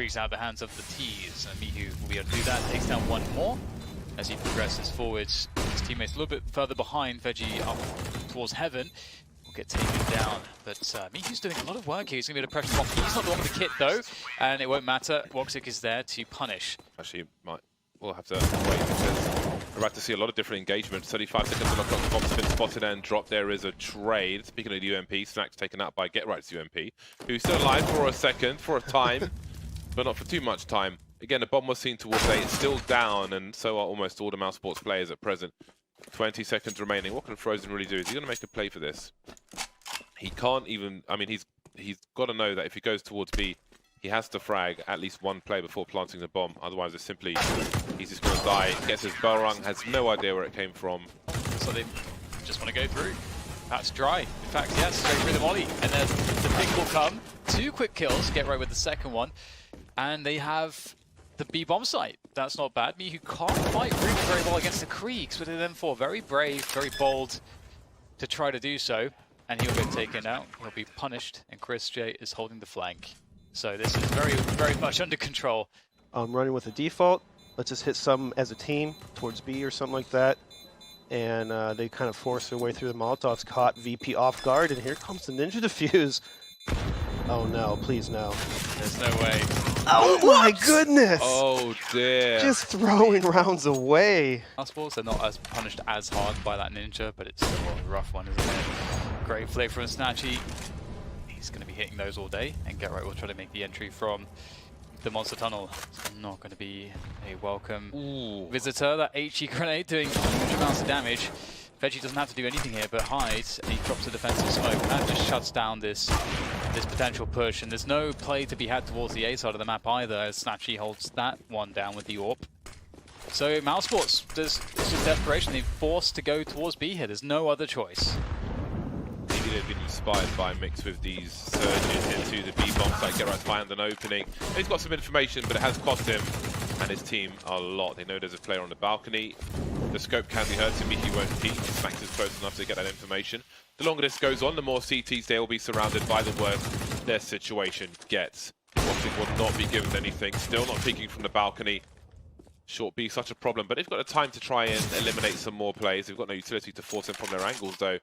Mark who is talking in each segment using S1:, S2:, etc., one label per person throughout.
S1: creeps out of the hands of the T's, and Mihu will be able to do that. Takes down one more as he progresses forwards. His teammates a little bit further behind. Veggie up towards Heaven will get taken down, but Mihu's doing a lot of work here. He's going to be able to pressure bomb. He's not the one with the kit though, and it won't matter. Woxic is there to punish.
S2: Actually, we'll have to wait because we're about to see a lot of different engagements. 35 seconds to knock on the bomb's been spotted and dropped. There is a trade. Speaking of the UMP, Snack's taken out by Get Right's UMP, who's still alive for a second, for a time, but not for too much time. Again, the bomb was seen towards A. It's still down, and so are almost all the mousesports players at present. 20 seconds remaining. What can Frozen really do? Is he going to make a play for this? He can't even... I mean, he's got to know that if he goes towards B, he has to frag at least one play before planting the bomb. Otherwise, it's simply... he's just going to die. Gets his bell rung, has no idea where it came from.
S1: So they just want to go through. That's dry. In fact, yes, straight through the molly. And then the pick will come. 2 quick kills. Get right with the second one. And they have the B bomb site. That's not bad. Mihu can't fight really very well against the Creeks, but then for very brave, very bold to try to do so. And he'll get taken out. He'll be punished. And Chris J is holding the flank. So this is very, very much under control.
S3: I'm running with a default. Let's just hit some as a team towards B or something like that. And they kind of force their way through the Molotovs, caught VP off guard, and here comes the Ninja Defuse. Oh no, please no.
S1: There's no way.
S3: Oh my goodness!
S2: Oh dear.
S3: Just throwing rounds away.
S1: Mousesports are not as punished as hard by that Ninja, but it's still a rough one, isn't it? Great flick from Snatchy. He's going to be hitting those all day, and Get Right will try to make the entry from the monster tunnel. It's not going to be a welcome visitor. That HE grenade doing huge amounts of damage. Veggie doesn't have to do anything here but hide, and he drops a defensive smoke. That just shuts down this potential push, and there's no play to be had towards the A side of the map either, as Snatchy holds that one down with the AWP. So Mousesports, it's just desperation. They're forced to go towards B here. There's no other choice.
S2: Maybe they've been inspired by Mix with these surges into the B bomb site. Get Right find an opening. He's got some information, but it has cost him and his team a lot. They know there's a player on the balcony. The scope can be hurt, so Mihi won't peek. Max is close enough to get that information. The longer this goes on, the more CTs they will be surrounded by, the worse their situation gets. Woxic will not be given anything. Still not peeking from the balcony. Short B, such a problem, but they've got the time to try and eliminate some more plays. They've got no utility to force them from their angles, though.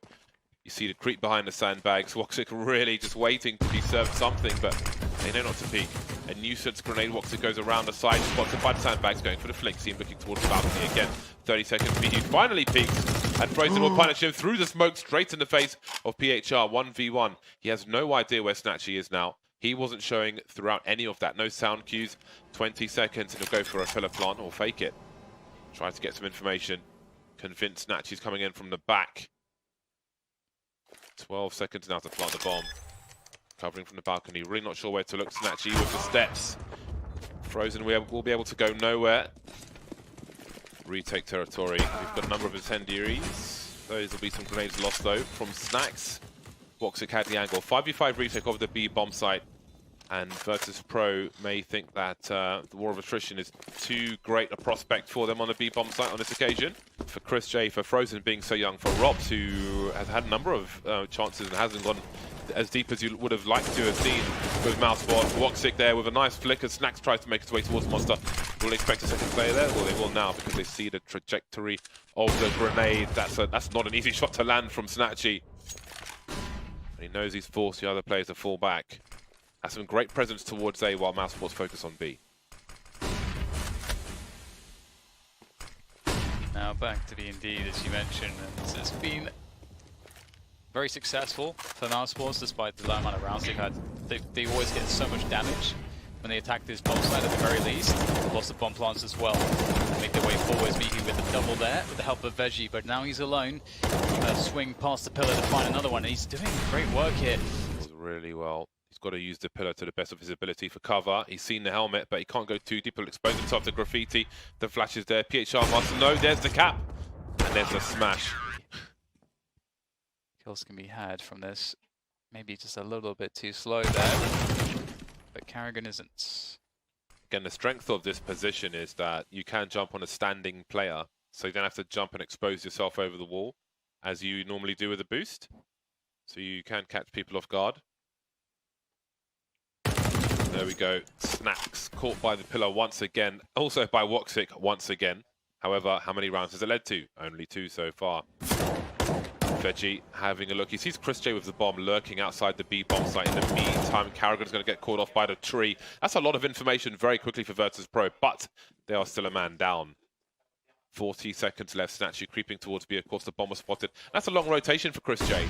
S2: You see the creep behind the sandbags. Woxic really just waiting to be served something, but they know not to peek. A nuisance grenade. Woxic goes around the side, spotted by the sandbags, going for the flick seam, looking towards the balcony again. 30 seconds. Mihi finally peeks, and Frozen will punish him through the smoke, straight in the face of PHR. 1v1. He has no idea where Snatchy is now. He wasn't showing throughout any of that. No sound cues. 20 seconds, and he'll go for a pillar plant or fake it. Try to get some information. Convince Snatchy's coming in from the back. 12 seconds now to plant the bomb. Covering from the balcony. Really not sure where to look. Snatchy with the steps. Frozen will be able to go nowhere. Retake territory. We've got a number of incendiaries. Those will be some grenades lost though from Snacks. Woxic had the angle. 5v5 retake of the B bomb site. And Virtus.Pro may think that the war of attrition is too great a prospect for them on the B bomb site on this occasion. For Chris J, for Frozen being so young, for Robs, who has had a number of chances and hasn't gone as deep as you would have liked to have seen with Mousesports. Woxic there with a nice flick as Snacks tries to make his way towards Monster. Will they expect a second player there? Well, they will now because they see the trajectory of the grenade. That's not an easy shot to land from Snatchy. And he knows he's forced the other players to fall back. Has some great presence towards A while Mousesports focus on B.
S1: Now back to the Indeed, as you mentioned, and it's been very successful for Mousesports despite the low amount of rounds they've had. They always get so much damage when they attack this bomb site at the very least. Lots of bomb plants as well. Make their way forwards, Mihi with the double there with the help of Veggie, but now he's alone. Swing past the pillar to find another one. He's doing great work here.
S2: Really well. He's got to use the pillar to the best of his ability for cover. He's seen the helmet, but he can't go too deep. He'll expose himself to graffiti. The flash is there. PHR must know. There's the cap. And there's the smash.
S1: Kills can be had from this. Maybe just a little bit too slow there. But Carrigan isn't.
S2: Again, the strength of this position is that you can jump on a standing player. So you don't have to jump and expose yourself over the wall as you normally do with a boost. So you can catch people off guard. There we go. Snacks caught by the pillar once again. Also by Woxic once again. However, how many rounds has it led to? Only 2 so far. Veggie having a look. He sees Chris J with the bomb lurking outside the B bomb site. In the meantime, Carrigan's going to get caught off by the tree. That's a lot of information very quickly for Virtus.Pro, but they are still a man down. 40 seconds left. Snatchy creeping towards B. Of course, the bomb was spotted. That's a long rotation for Chris J.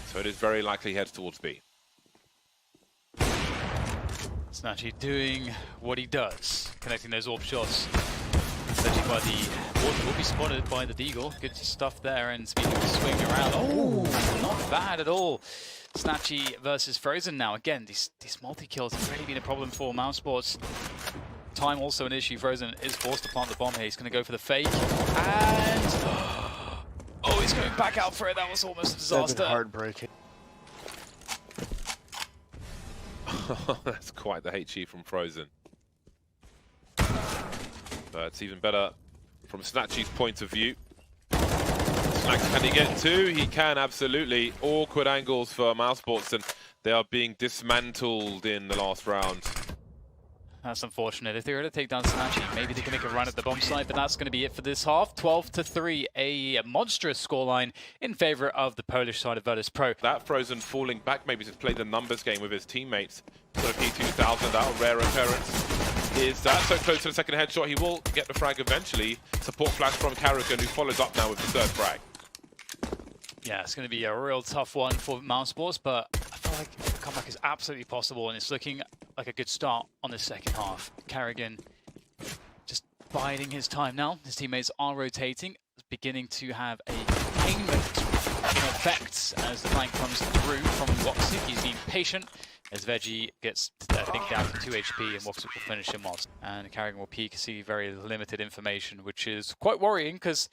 S2: So it is very likely he heads towards B.
S1: Snatchy doing what he does, connecting those orb shots. Veggie by the water will be spotted by the Deagle. Good stuff there, and speaking of swing around, oh, not bad at all. Snatchy versus Frozen now. Again, these multi-kills have really been a problem for mousesports. Time also an issue. Frozen is forced to plant the bomb here. He's going to go for the fake, and oh, he's going back out for it. That was almost a disaster.
S3: That's heartbreaking.
S2: That's quite the HE from Frozen. But it's even better from Snatchy's point of view. Snacks, can he get 2? He can, absolutely. Awkward angles for mousesports, and they are being dismantled in the last round.
S1: That's unfortunate. If they were to take down Snatchy, maybe they can make a run at the bomb site, but that's going to be it for this half. 12-3, a monstrous scoreline in favor of the Polish side of Virtus.Pro.
S2: That Frozen falling back maybe to play the numbers game with his teammates. Sort of P2000, that rare occurrence. Is that so close to the second headshot? He will get the frag eventually. Support flash from Carrigan, who follows up now with the third frag.
S1: Yeah, it's going to be a real tough one for mousesports, but I feel like the comeback is absolutely possible, and it's looking like a good start on the second half. Carrigan just biding his time now. His teammates are rotating, beginning to have a containment effect as the flank comes through from Woxic. He's being patient as Veggie gets, I think, down to 2 HP, and Woxic will finish him off. And Carrigan will peek, see very limited information, which is quite worrying, because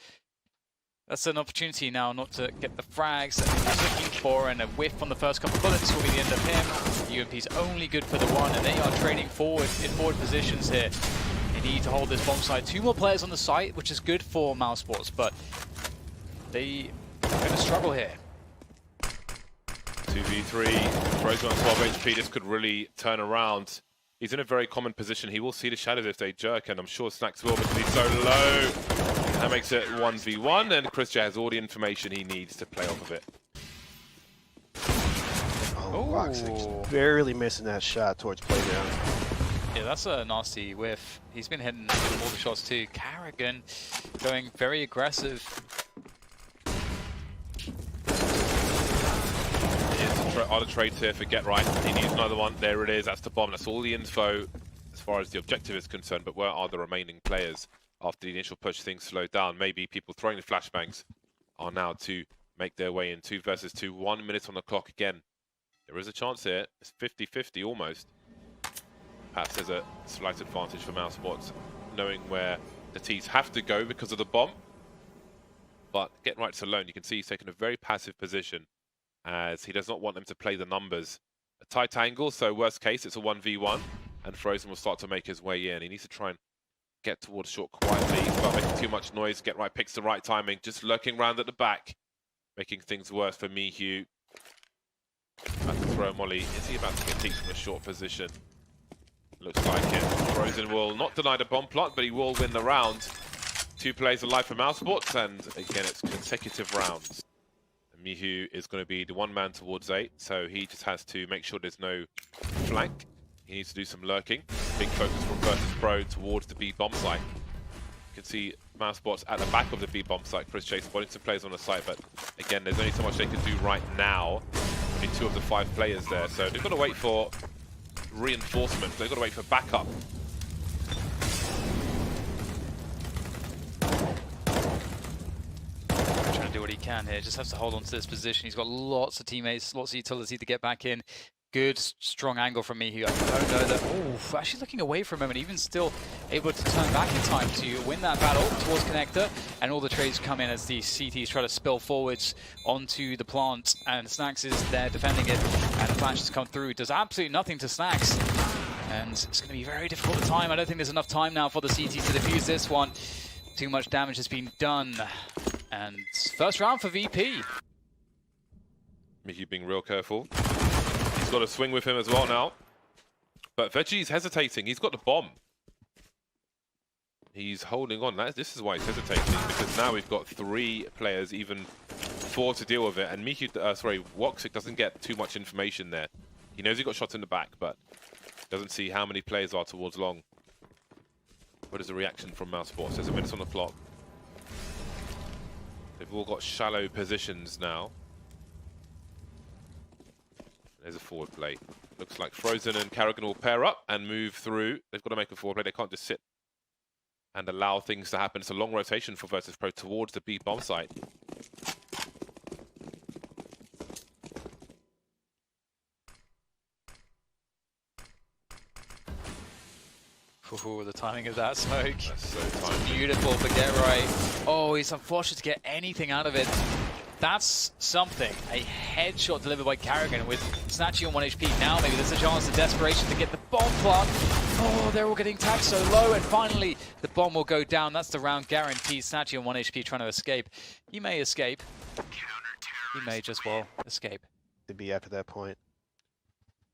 S1: that's an opportunity now not to get the frags that he was looking for, and a whiff on the first couple of bullets will be the end of him. UMP's only good for the one, and they are trading forward in forward positions here. They need to hold this bomb site. 2 more players on the site, which is good for mousesports, but they are going to struggle here.
S2: 2v3, Frozen on 12 HP, this could really turn around. He's in a very common position. He will see the shadows if they jerk, and I'm sure Snacks will, because he's so low. That makes it 1v1, and Chris J has all the information he needs to play off of it.
S3: Oh, Woxic's barely missing that shot towards playground.
S1: Yeah, that's a nasty whiff. He's been hitting all the shots too. Carrigan going very aggressive.
S2: Other trades here for Get Right. He needs another one. There it is. That's the bomb. That's all the info as far as the objective is concerned. But where are the remaining players? After the initial push, things slowed down. Maybe people throwing the flashbangs are now to make their way in. 2 versus 2. 1 minute on the clock again. There is a chance here. It's 50-50 almost. Perhaps there's a slight advantage for mousesports, knowing where the T's have to go because of the bomb. But Get Right's alone. You can see he's taken a very passive position, as he does not want them to play the numbers. A tight angle, so worst case, it's a 1v1, and Frozen will start to make his way in. He needs to try and get towards short quietly without making too much noise. Get Right picks the right timing, just lurking around at the back, making things worse for Mihu. About to throw a molly. Is he about to get peeked from a short position? Looks like it. Frozen will not deny the bomb plot, but he will win the round. 2 players alive for mousesports, and again, it's consecutive rounds. Mihu is going to be the one man towards 8, so he just has to make sure there's no flank. He needs to do some lurking. Big focus from Virtus.Pro towards the B bomb site. You can see mousesports at the back of the B bomb site. Chris J spotting some players on the site, but again, there's only so much they can do right now. Only 2 of the 5 players there, so they've got to wait for reinforcements. They've got to wait for backup.
S1: Do what he can here, just has to hold on to this position. He's got lots of teammates, lots of utility to get back in. Good, strong angle from Mihu. I don't know that. Oh, actually looking away for a moment, even still able to turn back in time to win that battle towards Connector. And all the trades come in as the CTs try to spill forwards onto the plant. And Snacks is there defending it. And the flash has come through. Does absolutely nothing to Snacks. And it's going to be very difficult to time. I don't think there's enough time now for the CT to defuse this one. Too much damage has been done. And first round for VP.
S2: Mihu being real careful. He's got a swing with him as well now. But Veggie's hesitating. He's got the bomb. He's holding on. This is why he's hesitating, because now we've got 3 players, even 4 to deal with it. And Woxic doesn't get too much information there. He knows he got shot in the back, but doesn't see how many players are towards long. What is the reaction from mousesports? There's a minute on the clock. They've all got shallow positions now. There's a forward play. Looks like Frozen and Karrigan will pair up and move through. They've got to make a forward play. They can't just sit and allow things to happen. It's a long rotation for Virtus.Pro towards the B bomb site.
S1: Ooh, the timing of that smoke.
S2: That's so timed.
S1: Beautiful, but get right. Oh, he's unfortunate to get anything out of it. That's something. A headshot delivered by Karrigan with Snatchy on 1 HP. Now maybe there's a chance of desperation to get the bomb plant. Oh, they're all getting tagged so low, and finally the bomb will go down. That's the round guaranteed. Snatchy on 1 HP trying to escape. He may escape. He may just well escape.
S3: To be after that point.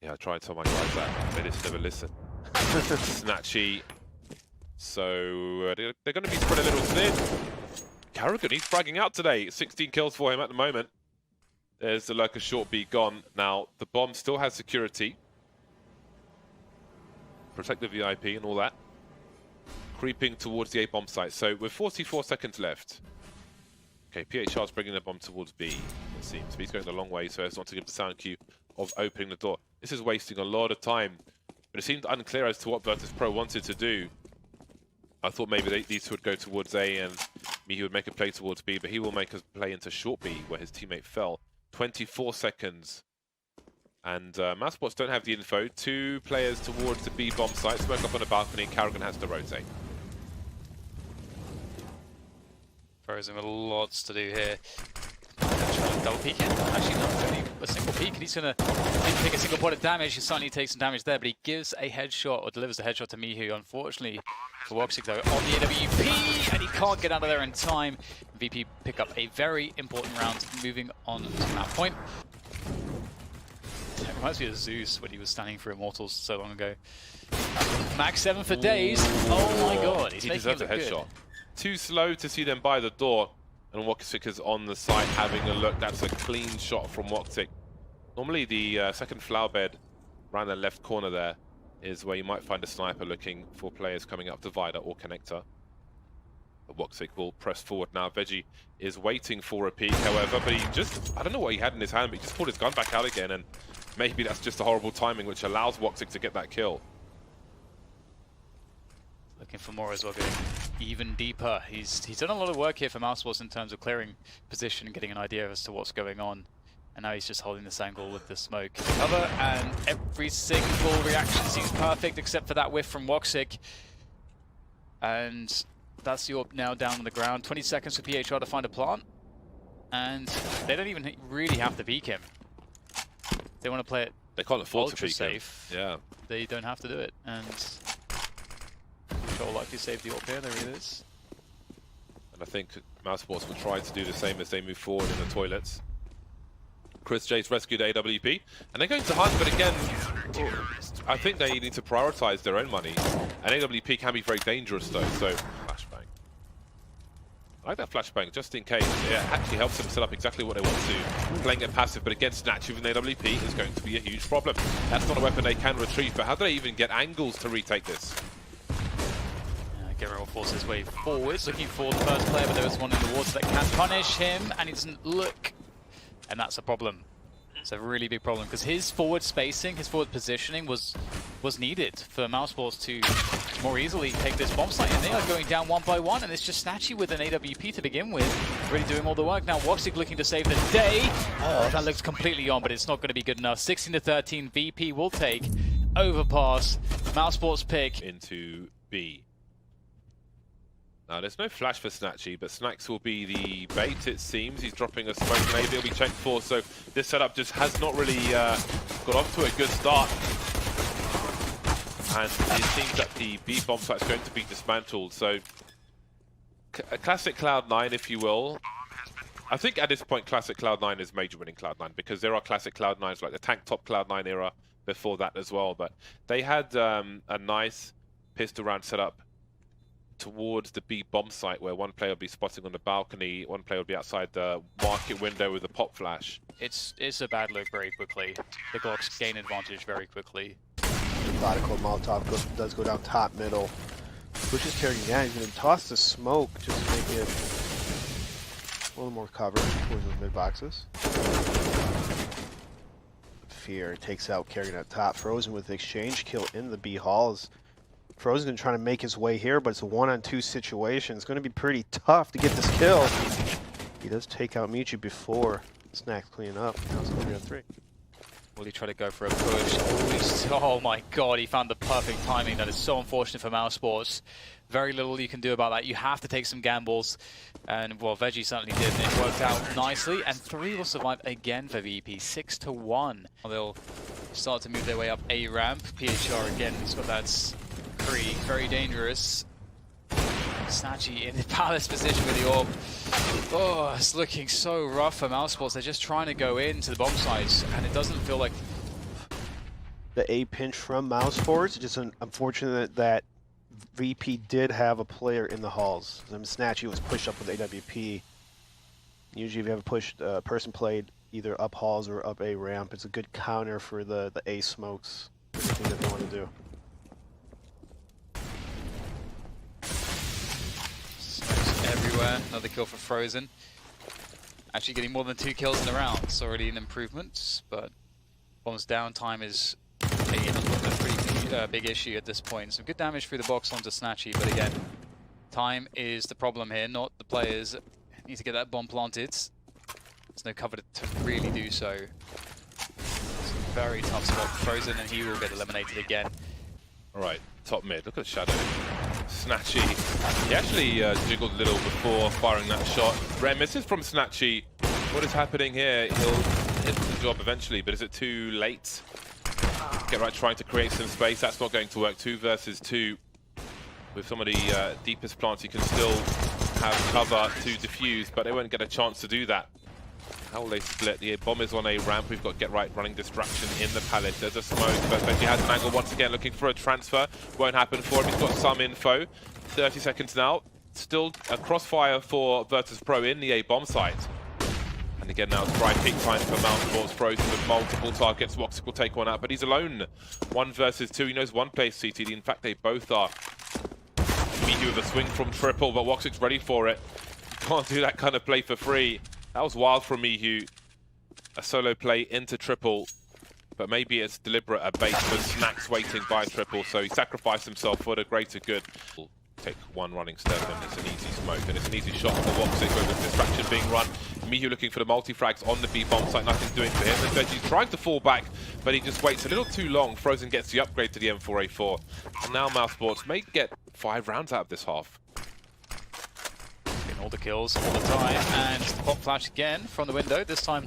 S2: Yeah, I tried to tell my guys that. They just never listen. Snatchy. So they're going to be spread a little thin. Karrigan, he's fragging out today. 16 kills for him at the moment. There's the lurker short B gone. Now, the bomb still has security. Protect the VIP and all that. Creeping towards the A bomb site. So with 44 seconds left. Okay, PHR's bringing the bomb towards B, it seems. B's going the long way so as not to give the sound cue of opening the door. This is wasting a lot of time. But it seemed unclear as to what Virtus.Pro wanted to do. I thought maybe these two would go towards A and he would make a play towards B, but he will make a play into short B where his teammate fell. 24 seconds. And mousesports don't have the info. 2 players towards the B bomb site. Smoke up on the balcony and Karrigan has to rotate.
S1: Frozen with lots to do here. Trying to double peek in. Actually, not only a single peek, and he's going to take a single point of damage. He suddenly takes some damage there, but he gives a headshot, or delivers a headshot to Mihu. Unfortunately for Woxic, though, on the AWP, and he can't get out of there in time. VP pick up a very important round, moving on to that point. It reminds me of Zeus when he was standing for Immortals so long ago. Max 7 for days. Oh my god, he's making it look
S2: a headshot.
S1: good.
S2: Too slow to see them by the door. And Woxic is on the site having a look. That's a clean shot from Woxic. Normally the second flower bed around the left corner there is where you might find a sniper looking for players coming up divider or connector. But Woxic will press forward now. Veggie is waiting for a peek, however, but he just, I don't know what he had in his hand, but he just pulled his gun back out again, and maybe that's just a horrible timing which allows Woxic to get that kill.
S1: Looking for more as well, going even deeper. He's done a lot of work here for mousesports in terms of clearing position and getting an idea as to what's going on. And now he's just holding this angle with the smoke cover, and every single reaction seems perfect except for that whiff from Woxic. And that's the AWP now down on the ground. 20 seconds for PHR to find a plant. And they don't even really have to peek him. They want to play it
S2: They can't afford to
S1: ultra
S2: peek
S1: safe.
S2: him. Yeah.
S1: They don't have to do it. And Control likely saved the AWP here, there it is.
S2: And I think mousesports will try to do the same as they move forward in the toilets. Chris J's rescued AWP, and they're going to hunt, but again, I think they need to prioritize their own money. And AWP can be very dangerous though, so flashbang. I like that flashbang, just in case. It actually helps them set up exactly what they want to. Playing it passive, but again, Snatch with an AWP is going to be a huge problem. That's not a weapon they can retrieve, but how do they even get angles to retake this?
S1: Guerrero will force his way forwards, looking for the first player, but there is one in the water that can punish him, and he doesn't look. And that's a problem. It's a really big problem, because his forward spacing, his forward positioning was needed for mousesports to more easily take this bomb site, and they are going down one by one, and it's just Snatchy with an AWP to begin with, really doing all the work. Now Woxic looking to save the day. Oh, that looks completely on, but it's not going to be good enough. 16-13, VP will take overpass. Mousesports pick
S2: into B. Now, there's no flash for Snatchy, but Snacks will be the bait, it seems. He's dropping a smoke, maybe he'll be checked for, so this setup just has not really got off to a good start. And it seems that the B bomb site is going to be dismantled, so a classic Cloud9, if you will. I think at this point, classic Cloud9 is major winning Cloud9, because there are classic Cloud9s like the tank top Cloud9 era, before that as well. But they had a nice pistol round set up towards the B bomb site, where one player would be spotting on the balcony, one player would be outside the market window with a pop flash.
S1: It's a bad look very quickly. The Glocks gain advantage very quickly.
S3: Methodical Molotov does go down top middle. Pushes carrying down. He's going to toss the smoke just to make it a little more cover towards those mid boxes. Fear takes out carrying out top. Frozen with the exchange kill in the B halls. Frozen going to try to make his way here, but it's a 1-on-2 situation. It's going to be pretty tough to get this kill. He does take out Michi before Snacks cleaning up. Now it's 3-on-3.
S1: Will he try to go for a push? Oh my god, he found the perfect timing. That is so unfortunate for mousesports. Very little you can do about that. You have to take some gambles. And, well, Veggie certainly did, and it worked out nicely. And 3 will survive again for VP, 6-1. They'll start to move their way up A ramp. PHR again, he's got that creep, very dangerous. Snatchy in the palace position with the orb. Oh, it's looking so rough for mousesports. They're just trying to go into the bomb sites, and it doesn't feel like...
S3: The A pinch from mousesports. Just unfortunate that VP did have a player in the halls. Snatchy was pushed up with AWP. Usually if you have a pushed person played either up halls or up A ramp, it's a good counter for the A smokes. Everything that they want to do.
S1: Everywhere. Another kill for Frozen. Actually getting more than 2 kills in the round. It's already an improvement, but bombs downtime is a pretty big issue at this point. Some good damage through the box onto Snatchy, but again, time is the problem here, not the players. Need to get that bomb planted. There's no cover to really do so. It's a very tough spot for Frozen, and he will get eliminated again.
S2: Alright, top mid, look at the shadow. Snatchy, he actually jiggled a little before firing that shot. Rare misses from Snatchy. What is happening here? He'll hit the job eventually, but is it too late? Get right, trying to create some space. That's not going to work. 2 versus 2. With some of the deepest plants, you can still have cover to defuse, but they won't get a chance to do that. How will they split? The bomb is on a ramp. We've got Get Right running distraction in the pallet. There's a smoke, but Benji has an angle once again, looking for a transfer. Won't happen for him. He's got some info. 30 seconds now. Still a crossfire for Virtus.Pro in the A bomb site. And again, now it's right peak time for mousesports. Frozen with multiple targets. Woxic will take one out, but he's alone. 1 versus 2. He knows one plays CTD. In fact, they both are. Mihu with a swing from triple, but Woxic's ready for it. You can't do that kind of play for free. That was wild from Mihu. A solo play into triple, but maybe it's deliberate, a bait for Snacks waiting by triple, so he sacrificed himself for the greater good. We'll take one running step, and it's an easy smoke, and it's an easy shot for Woxic with the distraction being run. Mihu looking for the multi-frags on the B bomb site, nothing's doing for him. And Veggie's trying to fall back, but he just waits a little too long. Frozen gets the upgrade to the M4A4. And now mousesports may get 5 rounds out of this half.
S1: All the kills all the time, and the pop flash again from the window. This time,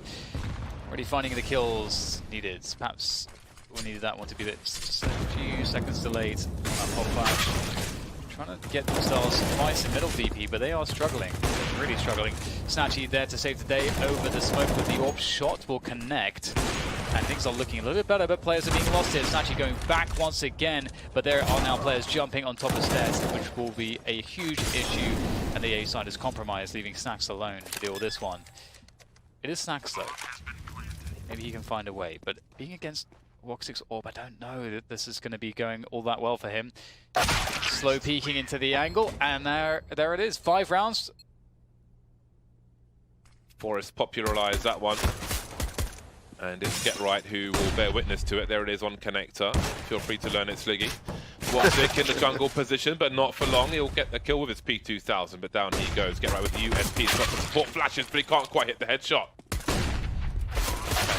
S1: already finding the kills needed. Perhaps we needed that one to be just a few seconds delayed on that pop flash. Trying to get themselves twice in middle VP, but they are struggling. They're really struggling. Snatchy there to save the day over the smoke, but the orb shot will connect. And things are looking a little bit better, but players are being lost here. Snatchy going back once again, but there are now players jumping on top of stairs, which will be a huge issue. And the A side is compromised, leaving Snacks alone to deal with this one. It is Snacks though. Maybe he can find a way, but being against Woxic's orb, I don't know that this is going to be going all that well for him. Slow peeking into the angle, and there it is. 5 rounds.
S2: Forrest popularized that one. And it's Get Right who will bear witness to it. There it is on connector. Feel free to learn it, Sliggy. Woxic in the jungle position, but not for long. He'll get the kill with his P2000, but down he goes. Get Right with the USP. He's got some support flashes, but he can't quite hit the headshot.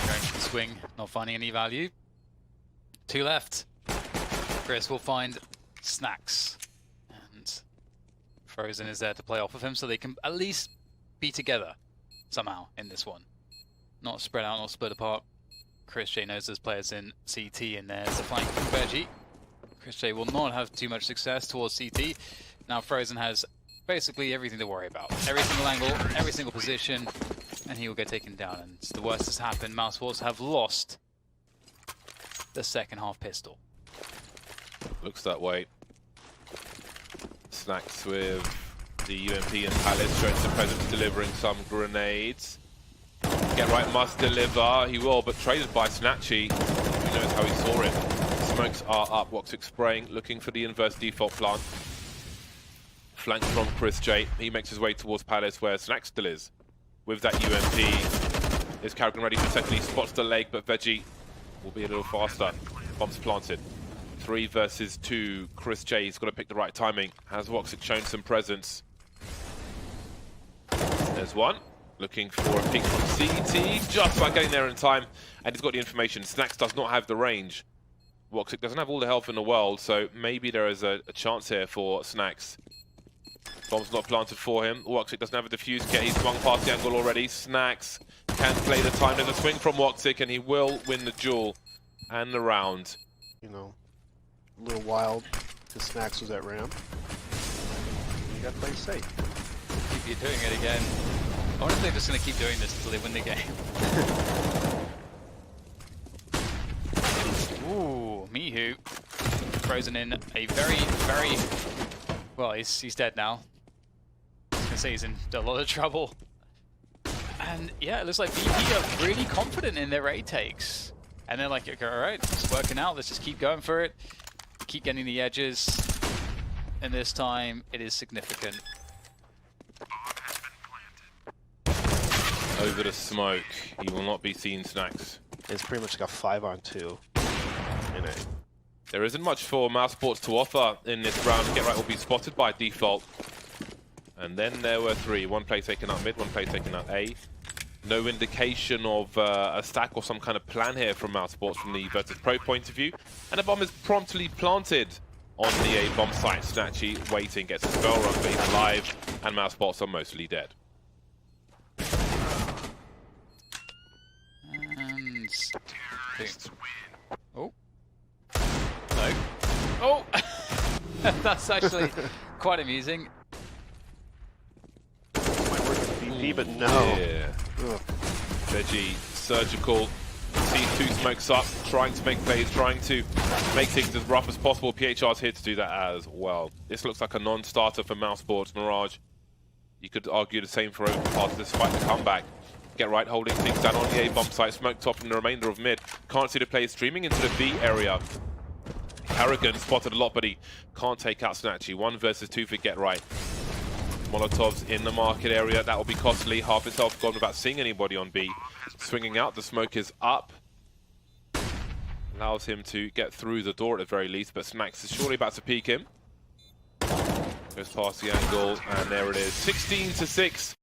S1: Going for the swing, not finding any value. 2 left. Chris will find Snacks. And Frozen is there to play off of him, so they can at least be together somehow in this one. Not spread out, not split apart. Chris J knows there's players in CT, and there's a flank from Veggie. Chris J will not have too much success towards CT. Now Frozen has basically everything to worry about. Every single angle, every single position, and he will get taken down. And the worst has happened. mousesports have lost the second half pistol.
S2: Looks that way. Snacks with the UMP and Palace showing some presence, delivering some grenades. Get right must deliver. He will, but traded by Snatchy. Who knows how he saw it. Smokes are up. Woxic spraying, looking for the inverse default plant. Flanked from Chris J. He makes his way towards Palace, where Snacks still is. With that UMP, is Carrigan ready for second? He spots the leg, but Veggie will be a little faster. Bombs planted. 3 versus 2. Chris J. He's got to pick the right timing. Has Woxic shown some presence? There's one. Looking for a peek from CT. Just about getting there in time. And he's got the information. Snacks does not have the range. Woxic doesn't have all the health in the world, so maybe there is a chance here for Snacks. Bomb's not planted for him. Woxic doesn't have a defuse kit. He's swung past the angle already. Snacks can play the time. There's a swing from Woxic, and he will win the duel and the round.
S3: You know, a little wild because Snacks was at ramp. You got to play safe.
S1: Keep you doing it again. I wonder if they're just going to keep doing this until they win the game. Ooh, Mihu. Frozen in a very... Well, he's dead now. I was going to say he's in a lot of trouble. And yeah, it looks like BP are really confident in their A takes. And they're like, okay, alright, it's working out, let's just keep going for it. Keep getting the edges. And this time, it is significant.
S2: Over the smoke. He will not be seen, Snacks.
S3: It's pretty much like a 5-on-2 in it.
S2: There isn't much for mousesports to offer in this round. Get right will be spotted by default. And then there were 3. One play taken out mid, one play taken out A. No indication of a stack or some kind of plan here from mousesports from the Virtus.Pro point of view. And a bomb is promptly planted on the A bomb site. Snatchy waiting, gets a spell run, but he's alive, and mousesports are mostly dead.
S1: And... Oh. No. Oh! That's actually quite amusing.
S3: Might work with BP, but no.
S2: Yeah.
S3: Ugh.
S2: Veggie, surgical, sees 2 smokes up, trying to make plays, trying to make things as rough as possible. PHR's here to do that as well. This looks like a non-starter for mousesports. Mirage, you could argue the same for Overpass despite the comeback. Get right, holding things down on the A bomb site, smoke top from the remainder of mid. Can't see the players streaming into the B area. Harrigan spotted a lot, but he can't take out Snatchy. 1 versus 2 for Get Right. Molotovs in the market area. That will be costly. Half his health gone without seeing anybody on B. Swinging out. The smoke is up. Allows him to get through the door at the very least, but Snacks is surely about to peek him. Goes past the angle, and there it is. 16-6.